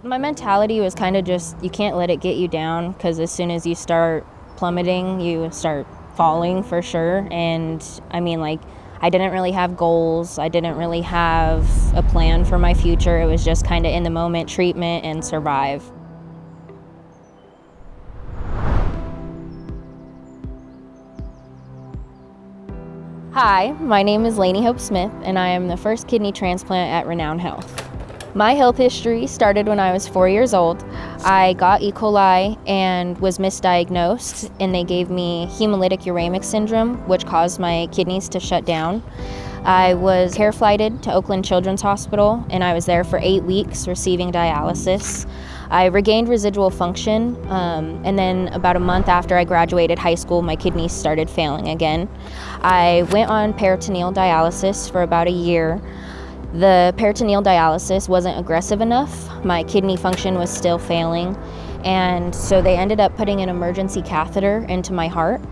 My mentality was kind of just, you can't let it get you down, because as soon as you start plummeting, you start falling for sure. And I mean, like, I didn't really have goals. I didn't really have a plan for my future. It was just kind of in the moment, treatment and survive. Hi, my name is Lainey Hope Smith, and I am the first kidney transplant at Renown Health. My health history started when I was 4 years old. I got E. coli and was misdiagnosed, and they gave me hemolytic uremic syndrome, which caused my kidneys to shut down. I was care flighted to Oakland Children's Hospital, and I was there for 8 weeks receiving dialysis. I regained residual function, and then about a month after I graduated high school, my kidneys started failing again. I went on peritoneal dialysis for about a year. The peritoneal dialysis wasn't aggressive enough. My kidney function was still failing, and so they ended up putting an emergency catheter into my heart.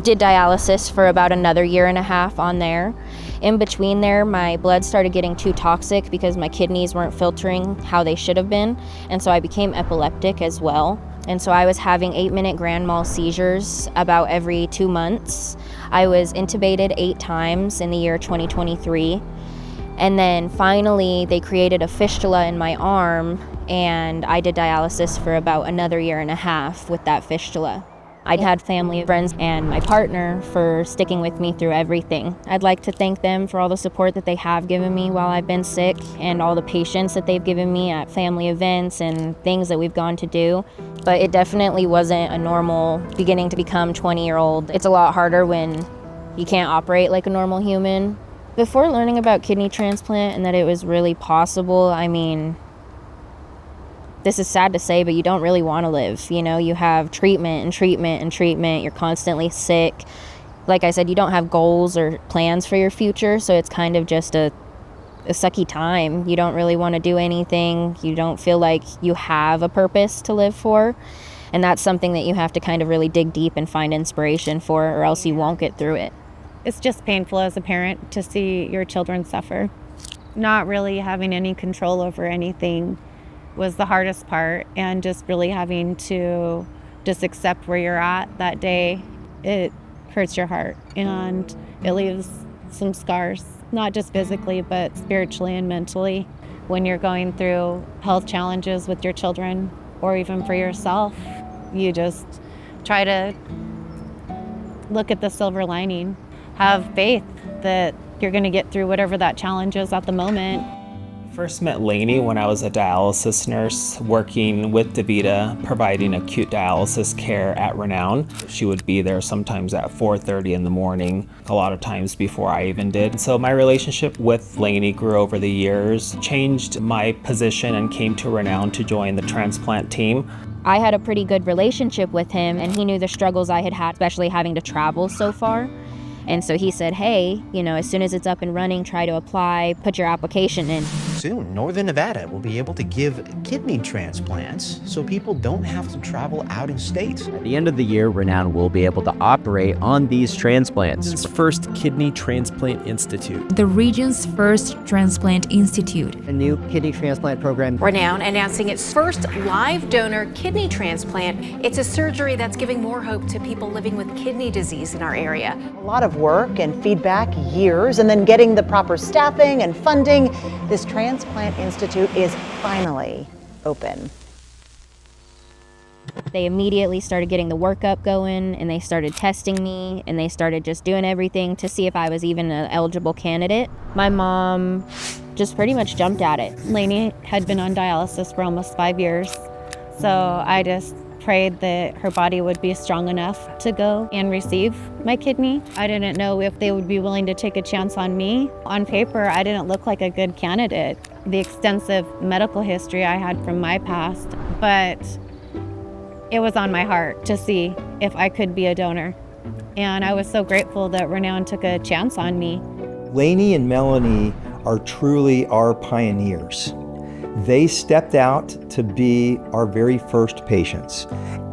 Did dialysis for about another year and a half on there. In between there, my blood started getting too toxic because my kidneys weren't filtering how they should have been, and so I became epileptic as well. And so I was having 8-minute grand mal seizures about every 2 months. I was intubated 8 times in the year 2023. And then finally, they created a fistula in my arm, and I did dialysis for about another year and a half with that fistula. I'd had family, friends, and my partner for sticking with me through everything. I'd like to thank them for all the support that they have given me while I've been sick, and all the patience that they've given me at family events and things that we've gone to do. But it definitely wasn't a normal beginning to become 20-year-old. It's a lot harder when you can't operate like a normal human. Before learning about kidney transplant and that it was really possible, I mean, this is sad to say, but you don't really want to live. You know, you have treatment and treatment and treatment. You're constantly sick. Like I said, you don't have goals or plans for your future, so it's kind of just a sucky time. You don't really want to do anything. You don't feel like you have a purpose to live for. And that's something that you have to kind of really dig deep and find inspiration for, or else you won't get through it. It's just painful as a parent to see your children suffer. Not really having any control over anything was the hardest part, and just really having to just accept where you're at that day. It hurts your heart, and it leaves some scars, not just physically, but spiritually and mentally. When you're going through health challenges with your children, or even for yourself, you just try to look at the silver lining. Have faith that you're going to get through whatever that challenge is at the moment. First met Lainey when I was a dialysis nurse working with DaVita, providing acute dialysis care at Renown. She would be there sometimes at 4:30 in the morning, a lot of times before I even did. So my relationship with Lainey grew over the years, changed my position, and came to Renown to join the transplant team. I had a pretty good relationship with him, and he knew the struggles I had had, especially having to travel so far. And so he said, hey, you know, as soon as it's up and running, try to apply, put your application in. Soon, Northern Nevada will be able to give kidney transplants so people don't have to travel out of state. At the end of the year, Renown will be able to operate on these transplants. Region's first Kidney Transplant Institute. The region's first transplant institute. A new kidney transplant program. Renown announcing its first live donor kidney transplant. It's a surgery that's giving more hope to people living with kidney disease in our area. A lot of work and feedback, years, and then getting the proper staffing and funding. This Transplant Institute is finally open. They immediately started getting the workup going, and they started testing me, and they started just doing everything to see if I was even an eligible candidate. My mom just pretty much jumped at it. Lainey had been on dialysis for almost 5 years, so I just prayed that her body would be strong enough to go and receive my kidney. I didn't know if they would be willing to take a chance on me. On paper, I didn't look like a good candidate. The extensive medical history I had from my past, but it was on my heart to see if I could be a donor. And I was so grateful that Renown took a chance on me. Lainey and Melanie are truly our pioneers. They stepped out to be our very first patients,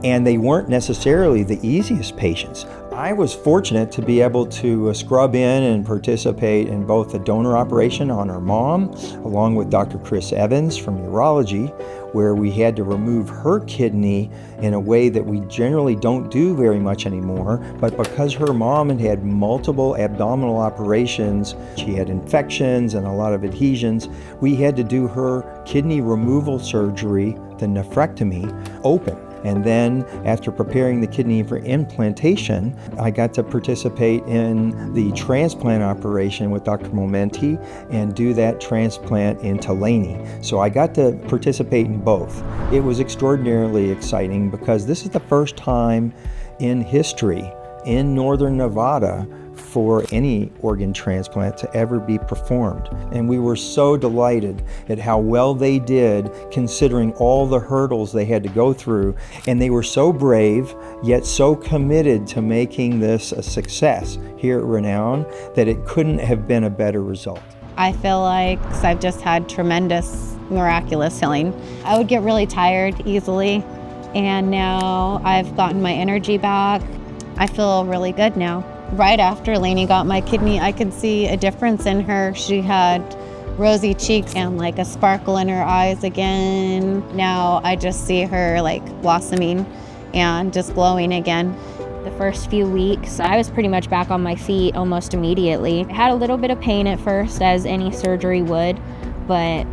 and they weren't necessarily the easiest patients. I was fortunate to be able to scrub in and participate in both the donor operation on her mom, along with Dr. Chris Evans from urology, where we had to remove her kidney in a way that we generally don't do very much anymore. But because her mom had had multiple abdominal operations, she had infections and a lot of adhesions, we had to do her kidney removal surgery, the nephrectomy, open. And then after preparing the kidney for implantation, I got to participate in the transplant operation with Dr. Momenti and do that transplant into Laney. So I got to participate in both. It was extraordinarily exciting because this is the first time in history in northern Nevada for any organ transplant to ever be performed. And we were so delighted at how well they did considering all the hurdles they had to go through. And they were so brave, yet so committed to making this a success here at Renown that it couldn't have been a better result. I feel like I've just had tremendous, miraculous healing. I would get really tired easily, and now I've gotten my energy back. I feel really good now. Right after Lainey got my kidney, I could see a difference in her. She had rosy cheeks and like a sparkle in her eyes again. Now I just see her like blossoming and just glowing again. The first few weeks, I was pretty much back on my feet almost immediately. I had a little bit of pain at first, as any surgery would, but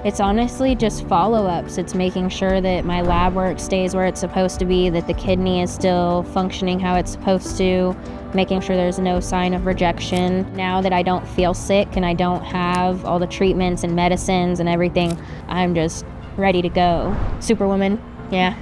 it's honestly just follow-ups. It's making sure that my lab work stays where it's supposed to be, that the kidney is still functioning how it's supposed to, making sure there's no sign of rejection. Now that I don't feel sick and I don't have all the treatments and medicines and everything, I'm just ready to go. Superwoman, yeah.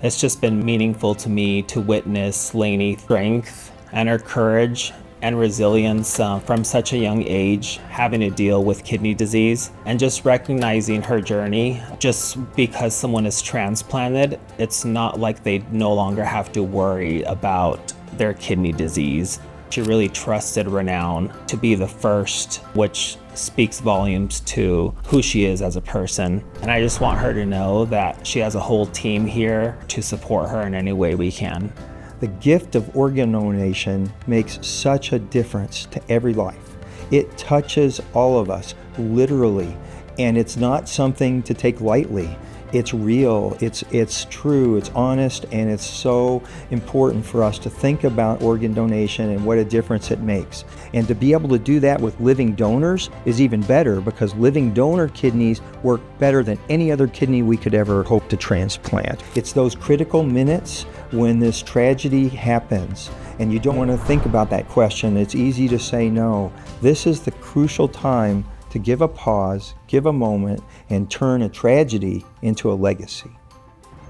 It's just been meaningful to me to witness Laney's strength and her courage and resilience from such a young age, having to deal with kidney disease, and just recognizing her journey. Just because someone is transplanted, it's not like they no longer have to worry about their kidney disease. She really trusted Renown to be the first, which speaks volumes to who she is as a person. And I just want her to know that she has a whole team here to support her in any way we can. The gift of organ donation makes such a difference to every life. It touches all of us, literally, and it's not something to take lightly. It's real, it's true, it's honest, and it's so important for us to think about organ donation and what a difference it makes. And to be able to do that with living donors is even better, because living donor kidneys work better than any other kidney we could ever hope to transplant. It's those critical minutes when this tragedy happens, and you don't want to think about that question. It's easy to say no. This is the crucial time to give a pause, give a moment, and turn a tragedy into a legacy.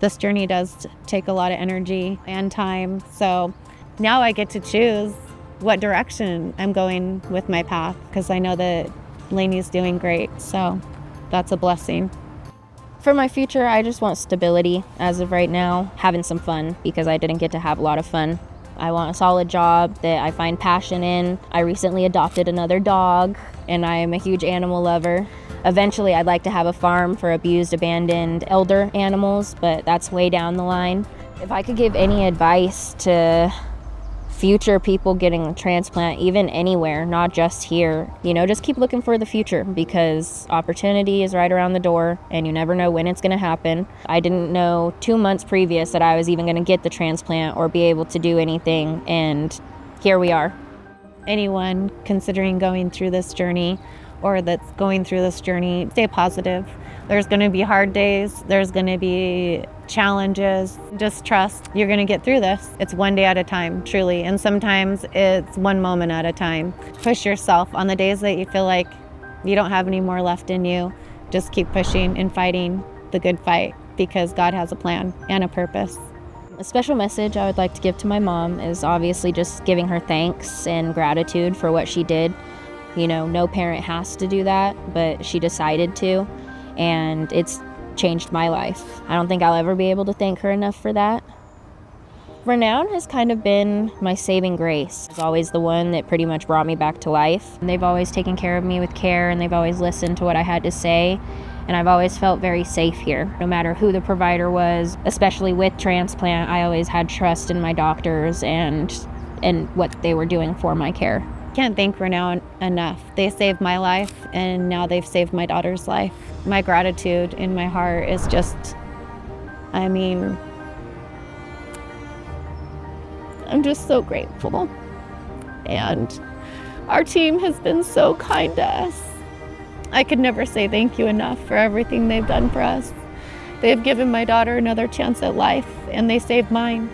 This journey does take a lot of energy and time, so now I get to choose what direction I'm going with my path, because I know that Lainey's doing great, so that's a blessing. For my future, I just want stability as of right now, having some fun, because I didn't get to have a lot of fun. I want a solid job that I find passion in. I recently adopted another dog, and I am a huge animal lover. Eventually, I'd like to have a farm for abused, abandoned, elder animals, but that's way down the line. If I could give any advice to future people getting a transplant, even anywhere, not just here, just keep looking for the future, because opportunity is right around the door and you never know when it's going to happen. I didn't know 2 months previous that I was even going to get the transplant or be able to do anything, and here we are. Anyone considering going through this journey or that's going through this journey, stay positive. There's going to be hard days. There's going to be challenges. Just trust you're going to get through this. It's one day at a time, truly. And sometimes it's one moment at a time. Push yourself on the days that you feel like you don't have any more left in you. Just keep pushing and fighting the good fight, because God has a plan and a purpose. A special message I would like to give to my mom is obviously just giving her thanks and gratitude for what she did. No parent has to do that, but she decided to, and it's changed my life. I don't think I'll ever be able to thank her enough for that. Renown has kind of been my saving grace. It's always the one that pretty much brought me back to life. They've always taken care of me with care, and they've always listened to what I had to say. And I've always felt very safe here. No matter who the provider was, especially with transplant, I always had trust in my doctors and what they were doing for my care. Can't thank Renown enough. They saved my life, and now they've saved my daughter's life. My gratitude in my heart is just, I'm just so grateful. And our team has been so kind to us. I could never say thank you enough for everything they've done for us. They've given my daughter another chance at life, and they saved mine.